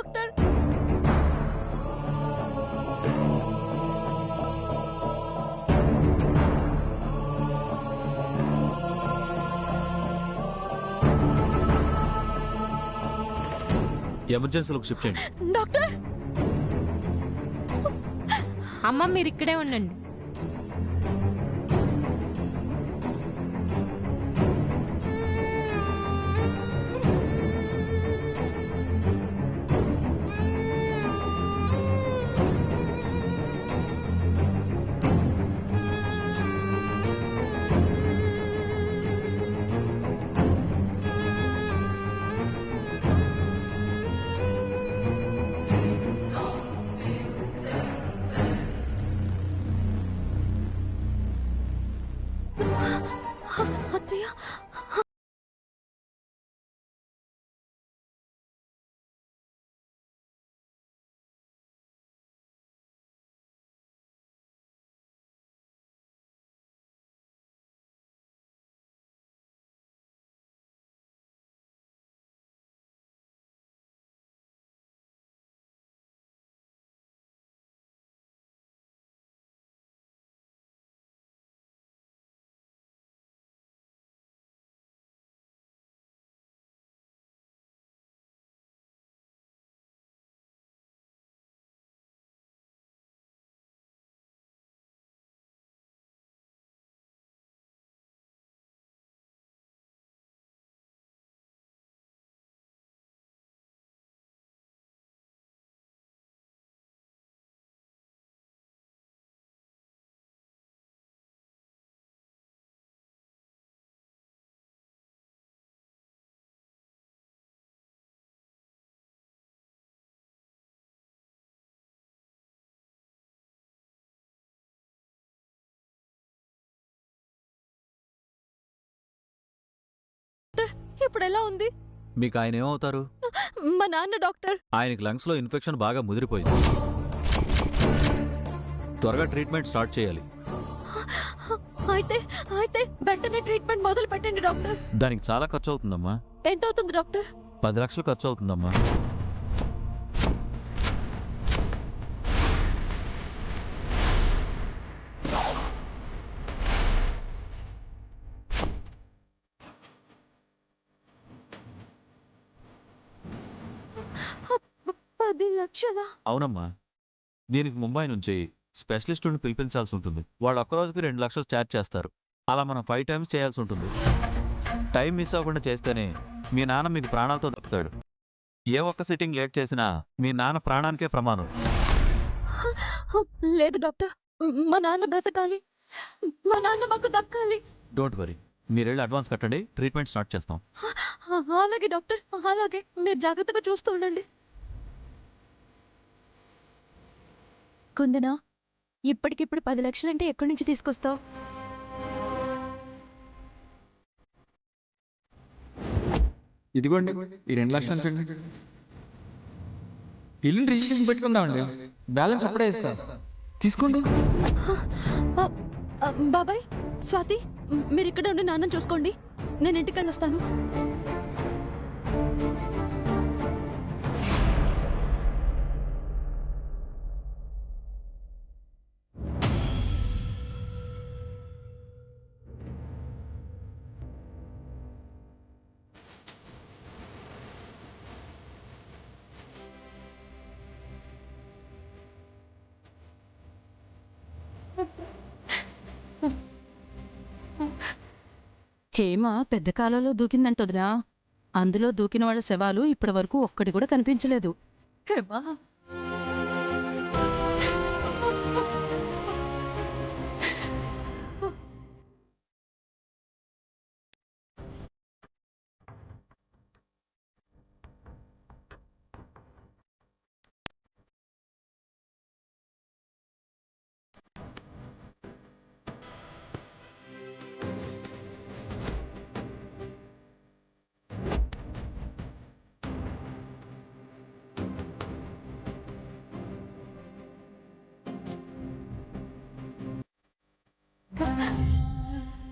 Doctor. ఎమర్జెన్సీలోకి shift చేయండి. Doctor అమ్మ మీరు ఇక్కడే ఉండండి. అత్తయ్య, ఇప్పుడు ఎలా ఉంది? మీకు ఆయన ఏమవుతారు? మా నాన్న డాక్టర్. ఆయనకి లంగ్స్ లో ఇన్ఫెక్షన్ బాగా ముదిరిపోయింది. త్వరగా ట్రీట్మెంట్ స్టార్ట్ చేయాలి. అయితే అయితే వెంటనే ట్రీట్మెంట్ మొదలు పెట్టండి డాక్టర్. దానికి చాలా ఖర్చు అవుతుందమ్మా. ఎంత అవుతుంది డాక్టర్? 10 లక్షలు ఖర్చు అవుతుందమ్మా. అబ్బ, 10 లక్షలా? అవునమ్మా. దీనికి ముంబై నుంచి స్పెషలిస్టుని పిలిపించాల్సి ఉంటుంది. వాళ్ళు ఒక్కరోజుకి 2 లక్షలు ఛార్జ్ చేస్తారు. అలా మనం 5 టైమ్స్ చేయాల్సి ఉంటుంది. టైం మిస్ అవ్వకుండా చేస్తేనే మీ నాన్న మీకు ప్రాణాలతో దక్కుతాడు. ఏ ఒక్క సిట్టింగ్ లేట్ చేసినా మీ నాన్న ప్రాణానికే ప్రమాదం. లేదు డాక్టర్, మా నాన్న బ్రతకాలి, మా నాన్న మాకు దక్కాలి. డోంట్ వరీ, మీరు వెళ్ళి అడ్వాన్స్ కట్టండి, ట్రీట్మెంట్ స్టార్ట్ చేస్తాం. అలాగే డాక్టర్, అలాగే. మీరు జాగ్రత్తగా చూస్తూ ఉండండి. కుందనా, ఇప్పటికిప్పుడు 10 లక్షలంటే ఎక్కడి నుంచి తీసుకొస్తావు? ఇదిగోండి ఈ 2 లక్షలు ఉంచండి. ఇల్లు రిజిస్ట్రేషన్ పెట్టుకుందామండి, బ్యాలెన్స్ అప్పుడే ఇస్తా, తీసుకోండి. బాబాయ్, స్వాతి, మీరు ఇక్కడ ఉండి నాన్న చూసుకోండి, నేను ఇంటికి వస్తాను. హేమ పెద్ద కాలంలో దూకిందంటొదినా. అందులో దూకిన వాళ్ళ శవాలు ఇప్పటి వరకు ఒక్కటి కూడా కనిపించలేదు. హేమా,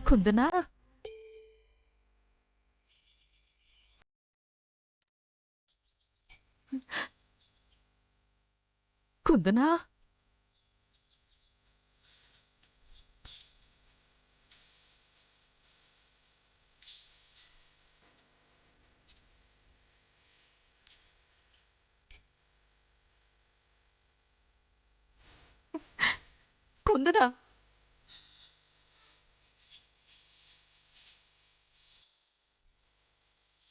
కుందనా, కుందనా కుందనా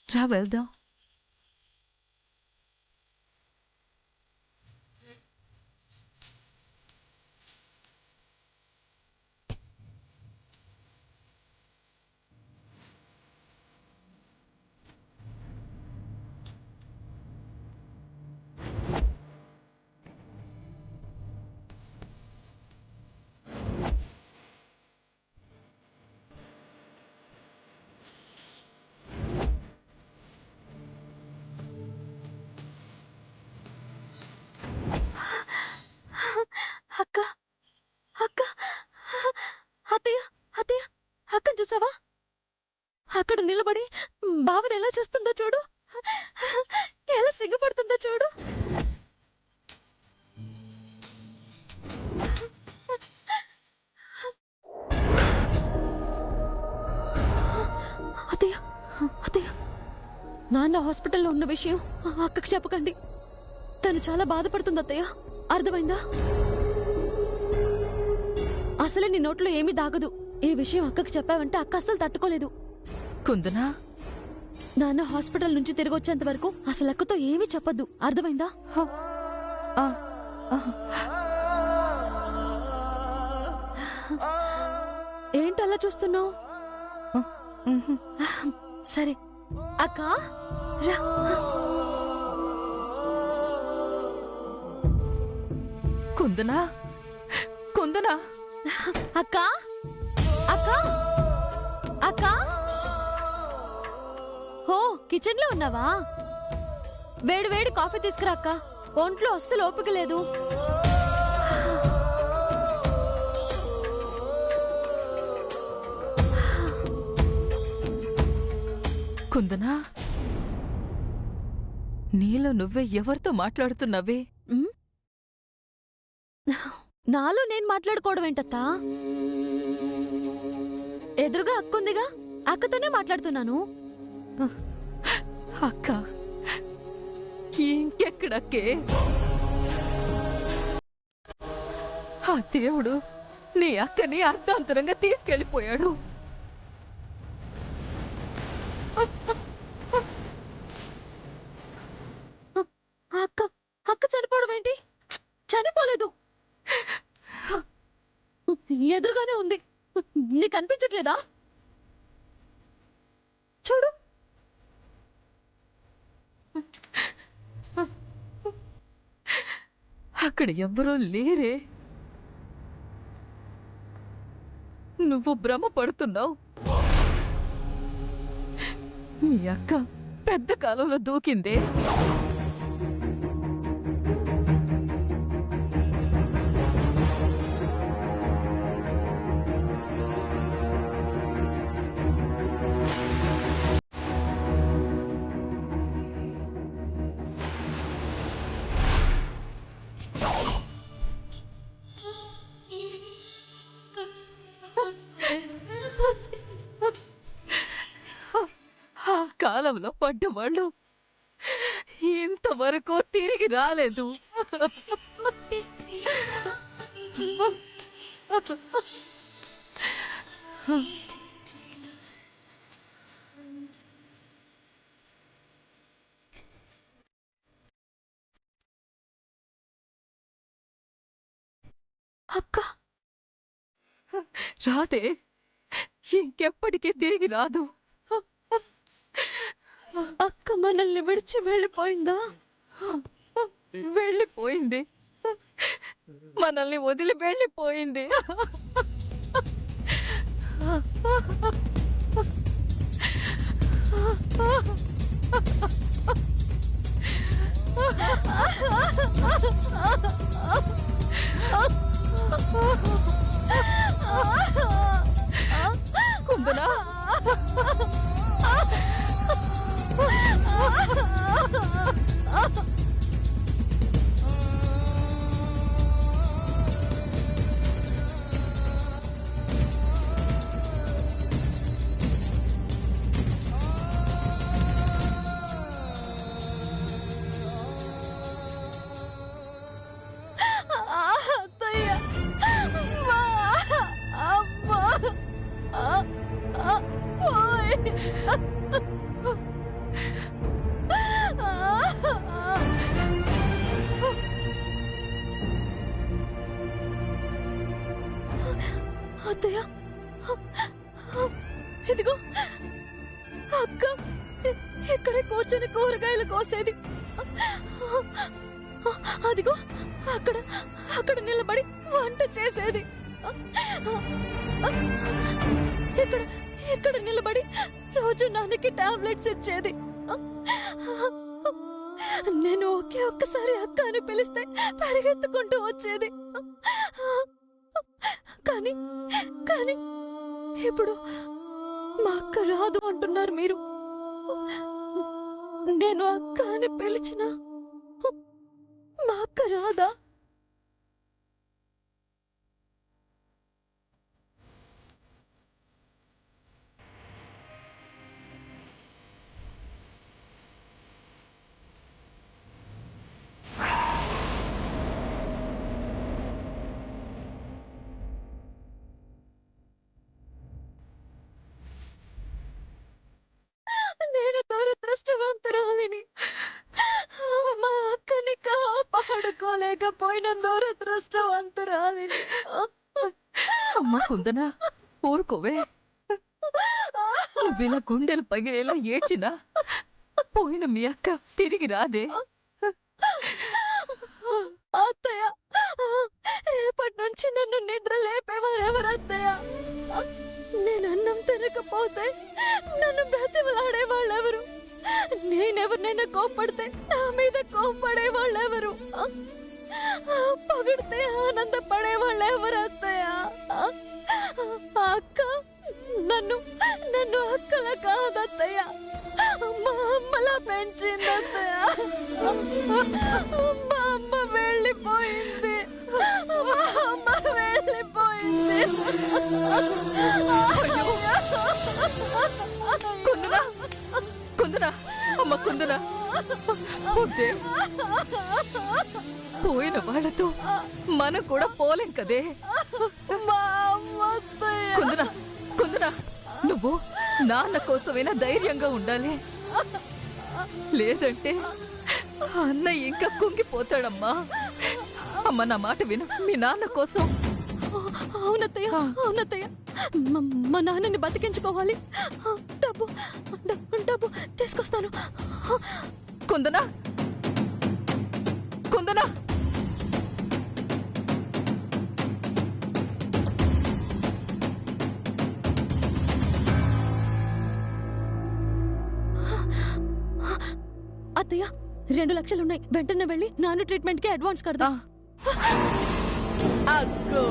రా వెళ్దాం. అక్క అక్క అత్తయ్య అత్తయ్య అక్కను చూసావా? అక్కడ నిలబడి బావని ఎలా చూస్తుందో చూడు, ఎలా సిగ్గుపడుతుందో చూడు. అత్తయ్య అత్తయ్య, నాన్న హాస్పిటల్లో ఉన్న విషయం అక్కకు చెప్పకండి. తను చాలా బాధపడుతుంది అత్తయ్య, అర్థమైందా? అసలే నీ నోట్లో ఏమీ దాగదు. ఈ విషయం అక్కకి చెప్పావంటే అక్క అస్సలు తట్టుకోలేదు. కుందనా నాన్న హాస్పిటల్ నుంచి తిరిగి వచ్చేంత వరకు అసలు అక్కతో ఏమీ చెప్పద్దు, అర్థమైందా? ఏంటి అలా చూస్తున్నావు? సరే అక్క రా. కుందనా కుందనా అక్క అక్క అక్క, ఓ కిచెన్ లో ఉన్నావా? వేడి వేడి కాఫీ తీసుకురా అక్క, ఒంట్లో అస్సలు ఓపిక లేదు. కుందనా, నీలో నువ్వే ఎవరితో మాట్లాడుతున్నావే? ఉమ్? నాలో నేను మాట్లాడుకోవడం ఏంటత్తా? ఎదురుగా అక్కుందిగా, అక్కతోనే మాట్లాడుతున్నాను. అక్క ఇంకెక్కడక్కే? ఆ దేవుడు నీ అక్కని అర్ధాంతరంగా తీసుకెళ్ళిపోయాడు. అక్క అక్క చనిపోవడం ఏంటి? చనిపోలేదు, ఎదురుగానే ఉంది. నీకు అనిపించట్లేదా? చూడు. అక్కడ ఎవ్వరూ లేరే. నువ్వు భ్రమ పడుతున్నావు. మీ అక్క పెద్ద కాలంలో దూకిందే. ఆ కాలంలో పడ్డవాళ్ళు ఇంతవరకు తిరిగి రాలేదు. అక్క రాదే, ఇంకెప్పటికీ తిరిగి రాదు. అక్క మనల్ని విడిచి వెళ్ళిపోయిందా? వెళ్ళిపోయింది, మనల్ని వదిలి వెళ్ళిపోయింది. కుందనా, అత్తయ్య, ఇదిగో అక్క ఇక్కడే కూర్చొని కూరగాయలు కోసేది. అదిగో అక్కడ అక్కడ నిలబడి వంట చేసేది. ఇక్కడ ఇక్కడ నిలబడి రోజు నాన్నకి టాబ్లెట్స్ ఇచ్చేది. నేను ఒక్కసారి అక్క అని పిలిస్తే పరిగెత్తుకుంటూ వచ్చేది. కానీ కానీ ఇప్పుడు మా అక్క రాదు అంటున్నారు మీరు. నేను అక్క అని పిలిచిన మా అక్క రాదా? నేను దురదృష్టవంతురాలిని. మా అక్కని కాపాడుకోలేకపోయిన దురదృష్టవంతురాలిని. అమ్మా కుందనా, ఊరుకోవే. నువ్విలా గుండెలు పగిలేలా ఏడ్చినా పోయిన మీ అక్క తిరిగి రాదే. అత్తయ్య, రేపటి నుంచి నన్ను నిద్ర లేపేవారెవరు అత్తయ్య? నేను అన్నం తినకపోతే నన్ను బ్రతిమలాడే వాళ్ళెవరు? నేనెవరినైనా కోప్పడితే నా మీద కోప్పడే వాళ్ళెవరు? పొగిడితే ఆనందపడే వాళ్ళెవరు అత్తయ్య? అక్క నన్ను నన్ను అక్కల కాదత్తయ్య, మా అమ్మలా పెంచింది అత్తయ్య. మా అమ్మ వెళ్ళిపోయింది, మా అమ్మ వెళ్ళిపోయింది. కుందనా, కుందనా, అమ్మ కుందనా, వద్దే. పోయిన వాళ్ళతో మనం కూడా పోలేం కదే. మా అమ్మ అత్తయ్య. కుందనా, కుందనా, నువ్వు నాన్న కోసమైనా ధైర్యంగా ఉండాలి. లేదంటే అన్న ఇంకా కుంగిపోతాడమ్మా. అమ్మ నా మాట విను, మీ నాన్న కోసం. అవునత్తయ్య, అవునత్తయ్య, మా నాన్నని బతికించుకోవాలి. డబ్బు డబ్బు తీసుకొస్తాను. కుందనా, కుందనా, అత్తయ్య 2 లక్షలున్నాయి. వెంటనే వెళ్ళి నాన్న ట్రీట్మెంట్ కి అడ్వాన్స్ కడదా. అగ్గో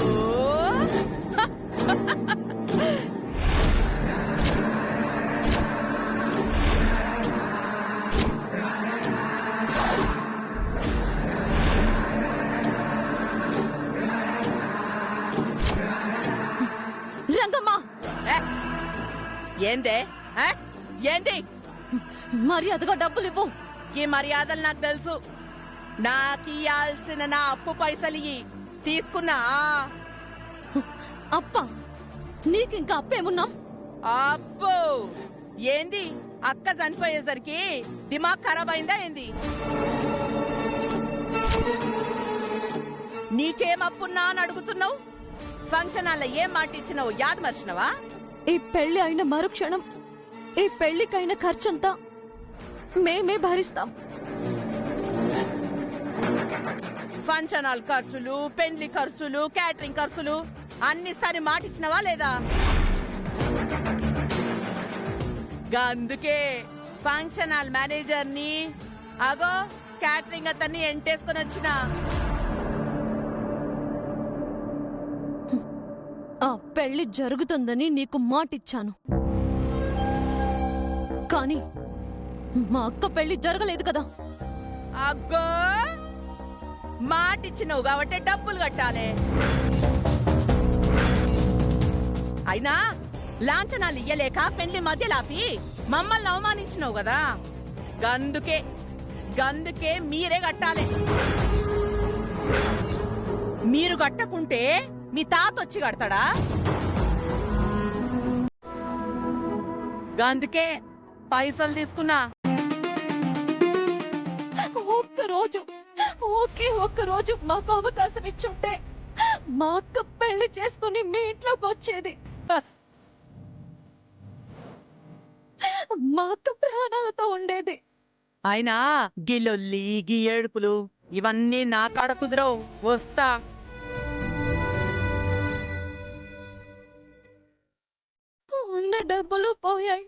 రంగమ్మ, ఏందే ఏంది? మర్యాదగా డబ్బులు ఇవ్వు. ఈ మర్యాదలు నాకు తెలుసు. నాకు ఇయ్యాల్సిన నా అప్పు పైసలు తీసుకున్నా. అప్ప నీకింకా అప్పేమున్నా? అబ్బో ఏంది? అక్క చనిపోయేసరికి దిమాగ్ ఖరాబ్ అయిందా ఏంది? నీకేం అప్పున్నా అని అడుగుతున్నావు? ఫంక్షన్ హాల్లో ఏం మాట ఇచ్చినావు యాద్ మర్చినవా? ఈ పెళ్లి అయిన మరుక్షణం ఈ పెళ్లికైన ఖర్చంతా మేమే భరిస్తాం. ఫంక్షన్ హాల్ ఖర్చులు, పెండ్లి ఖర్చులు, క్యాటరింగ్ ఖర్చులు అన్ని సరి మాట ఇచ్చినవా లేదా? అందుకే ఫంక్షన్ హాల్ మేనేజర్ ని అగో క్యాటరింగ్ అతన్ని ఎంటేసుకొని వచ్చిన. ఆ పెళ్లి జరుగుతుందని నీకు మాటిచ్చాను, కానీ మా అక్క పెళ్లి జరగలేదు కదా. అగ్గో మాటిచ్చినవు కాబట్టి డబ్బులు కట్టాలి. అయినా లాంఛనాలు ఇయ్యలేక పెళ్లి మధ్యలాపి మమ్మల్ని అవమానించినావు కదా. గందుకే మీరే కట్టాలి. మీరు కట్టకుంటే మీ తాత వచ్చి కడతాడా? గందుకే పైసలు తీసుకున్నా. ఒక్క రోజు మాకు అవకాశం ఇచ్చుంటే మా అక్క పెళ్లి చేసుకుని మీ ఇంట్లోకి వచ్చేది. మా అక్క ప్రాణాలతో ఉండేది. అయినా గిల్లొల్లి గీ ఏడుపులు ఇవన్నీ నా కాడ కుదరవు. వస్తా. ఉన్న డబ్బులు పోయాయి.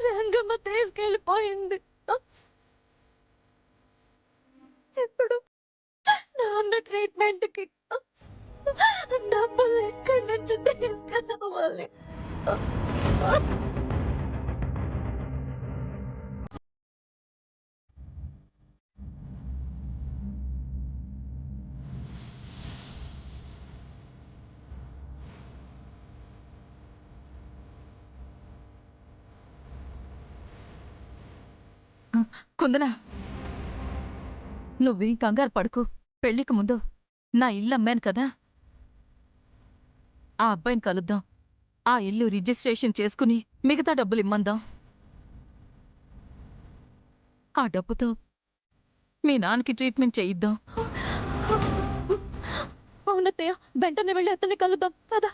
రంగమ్మ తీసుకెళ్ళిపోయింది. ఇప్పుడు నాన్న ట్రీట్మెంట్ కి డబ్బులు ఎక్కడి నుంచి తీసుకురావాలి? కుందనా, నువ్వు కంగారు పడుకు. పెళ్లికి ముందు నా ఇల్లు అమ్మాను కదా, ఆ అబ్బాయిని కలుద్దాం. ఆ ఇల్లు రిజిస్ట్రేషన్ చేసుకుని మిగతా డబ్బులు ఇమ్మందాం. ఆ డబ్బుతో మీ నాన్నకి ట్రీట్మెంట్ చేయిద్దాం. అవునత్తయ్య, వెంటనే వెళ్ళి అతన్ని కలుద్దాం కదా.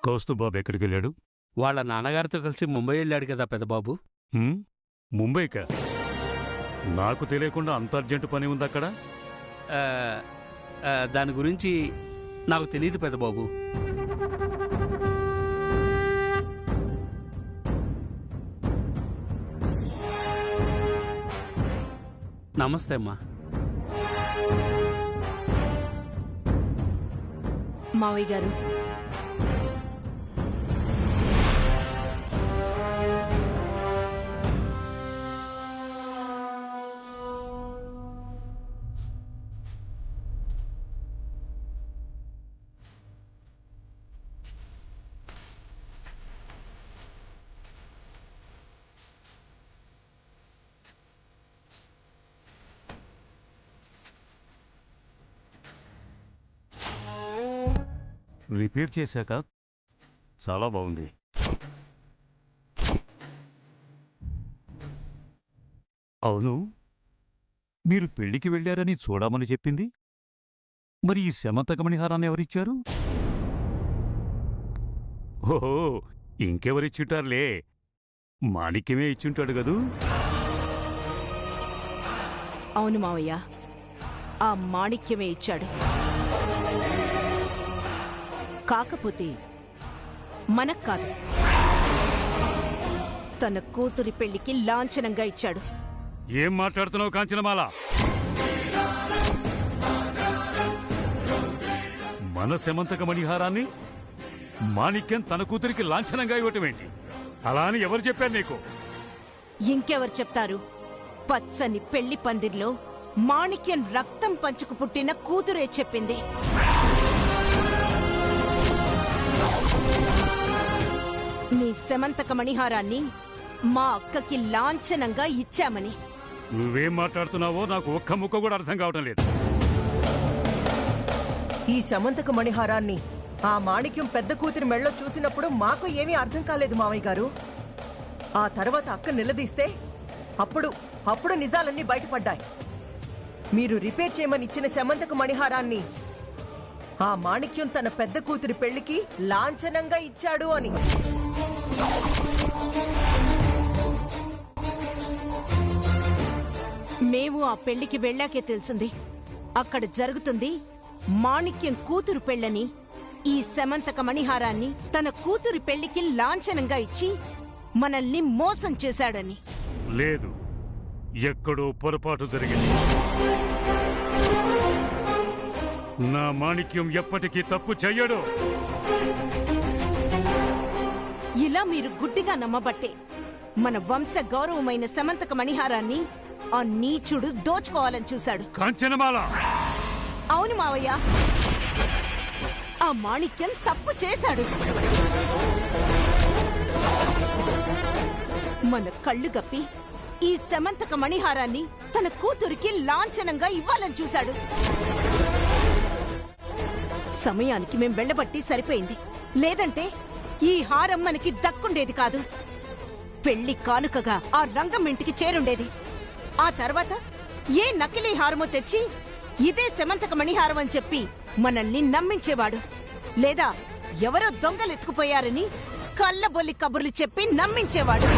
కౌస్తుబాబు ఎక్కడికి వెళ్ళాడు? వాళ్ళ నాన్నగారితో కలిసి ముంబై వెళ్ళాడు కదా పెద్దబాబు. ముంబైకా? నాకు తెలియకుండా అంత అర్జెంటు పని ఉంది అక్కడ. దాని గురించి నాకు తెలియదు పెద్దబాబు. నమస్తే అమ్మా. మావయ్య గారు, రిపేర్ చేశాక చాలా బాగుంది. అవును, మీరు పెళ్లికి వెళ్ళారని చూడమని చెప్పింది. మరి ఈ శమంతకమణిహారాన్ని ఎవరిచ్చారు? ఓహో, ఇంకెవరిచ్చుంటారులే, మాణిక్యమే ఇచ్చుంటాడు కదూ. అవును మావయ్య, ఆ మాణిక్యమే ఇచ్చాడు. కాకపోతే మనకు కాదు, తన కూతురి పెళ్లికి లాంఛనంగా ఇచ్చాడు. ఏం మాట్లాడుతున్నావు కాంచనమాల? మన శమంతకమణిహారాన్ని మాణిక్యం తన కూతురికి లాంఛనంగా ఇవ్వటమేంటి? అలా అని ఎవరు చెప్పారు నీకు? ఇంకెవరు చెప్తారు? పచ్చని పెళ్లి పందిర్లో మాణిక్యం రక్తం పంచుకు పుట్టిన కూతురే చెప్పింది. మీ శమంతక మణిహారాన్ని మా అక్కకి లాంఛనంగా ఇచ్చామని. నువ్వేం మాట్లాడుతున్నావో నాకు ఒక్క ముక్క కూడా అర్థం కావటం లేదు. ఈ శమంతక మణిహారాన్ని ఆ మాణిక్యం పెద్ద కూతురి మెళ్ళో చూసినప్పుడు మాకు ఏమీ అర్థం కాలేదు మావయ్య గారు. ఆ తర్వాత అక్క నిలదీస్తే అప్పుడు నిజాలన్నీ బయటపడ్డాయి. మీరు రిపేర్ చేయమని ఇచ్చిన శమంతక మణిహారాన్ని ఆ మాణిక్యం తన పెద్ద కూతురి పెళ్లికి లాంఛనంగా ఇచ్చాడు అని. మేము ఆ పెళ్లికి వెళ్ళాకే తెలిసింది. అక్కడ జరుగుతుంది మాణిక్యం కూతురు పెళ్ళని. ఈ శమంతక మణిహారాన్ని తన కూతురి పెళ్లికి లాంఛనంగా ఇచ్చి మనల్ని మోసం చేశాడని. లేదు, ఎక్కడో పొరపాటు జరిగింది. నా మాణిక్యం ఎప్పటికీ తప్పు చెయ్యడు. ఇలా మీరు గుడ్డిగా నమ్మబట్టే మన వంశ గౌరవమైన సమంతక మణిహారాన్ని ఆ నీచుడు దోచుకోవాలని చూశాడు. కాంచనమాల! అవును మావయ్య, ఆ మాణిక్యం తప్పు చేశాడు. మన కళ్ళు గప్పి ఈ సమంతక మణిహారాన్ని తన కూతురికి లాంఛనంగా ఇవ్వాలని చూశాడు. సమయానికి మేం వెళ్ళబట్టి సరిపోయింది, లేదంటే ఈ హారం మనకి దక్కుండేది కాదు. పెళ్లి కానుకగా ఆ రంగం ఇంటికి చేరుండేది. ఆ తర్వాత ఏ నకిలీ హారమో తెచ్చి ఇదే సమంతక మణిహారం అని చెప్పి మనల్ని నమ్మించేవాడు, లేదా ఎవరో దొంగలెత్తుకుపోయారని కళ్ళబొల్లి కబుర్లు చెప్పి నమ్మించేవాడు.